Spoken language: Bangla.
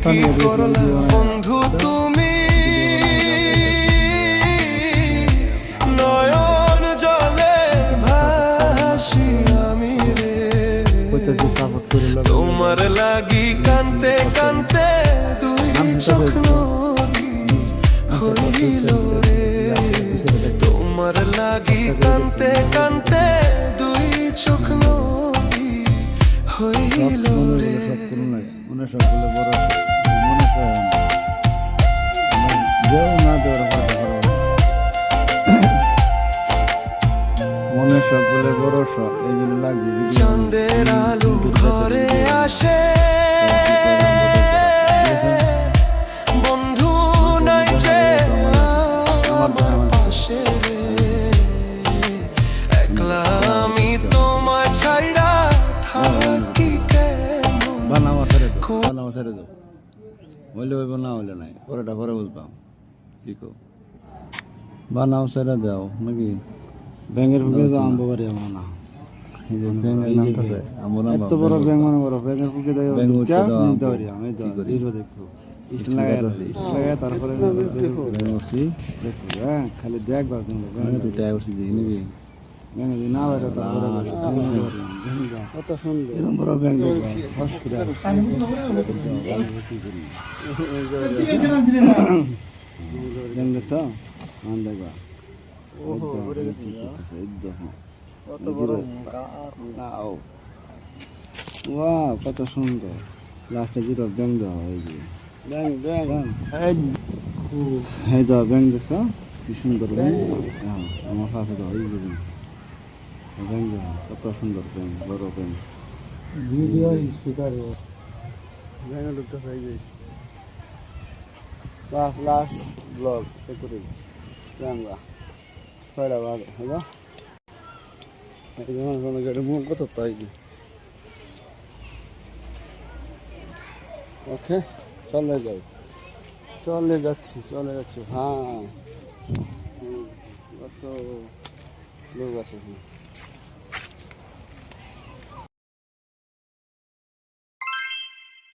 কি করলা বন্ধু তুমি, নয়ন জলে ভাসি আমি রে, তোমার লাগি কানতে কানতে দুই চোখ নদী হইল রে, তোমার লাগি কানতে কানতে দুই চোখ নদী হইল রে। মনে সবগুলো বড় মনে দেও না দেওয়ার মনে সবগুলো বড় সব এই জন্য লাগবে। চাঁদের আলো ঘরে আসে বন্ধু নাই যে আমার পাশে রে, একলা আমি তোমায় ছাইড়া থাকি কেমন। বানাও ছেড়ে দাও, হইলে হইব না হইলে নাই, পরেটা পরে বুঝবাম। কি কো বানাও ছেড়ে দাও নাকি ব্যাঙের ফুকে তো আনবো পারি আমরা না, এত বড় ব্যাঙ মনে করো ব্যাঙের ফুকে নিতে পারি আমি, দেখো স্টেন লাগাই তারপরে হ্যাঁ খালি দেখবা দেখি নাকি না কত সুন্দর এরকম বড় ব্যাঙ দেখবা দেখছ দেখবা কত সুন্দর লাস্টে জিরো ব্যাং দেওয়া হয় যে হ্যাঁ দেওয়া ব্যাং দেখছ কি সুন্দর ব্যাং, আমার কাছে দেওয়া এই ব্যাং দেওয়া কত সুন্দর ব্যাং, বড় ব্যাং ভিডিও স্পিকার ব্যাঙে ঢুকতে চাই যে লাস্ট ব্লগ এ করে ব্যাংরা ছয়টা বাজে হলো কোনো গাড়ি মুখ কত তাই ওকে চলে যাচ্ছি হ্যাঁ কত লোক আছে।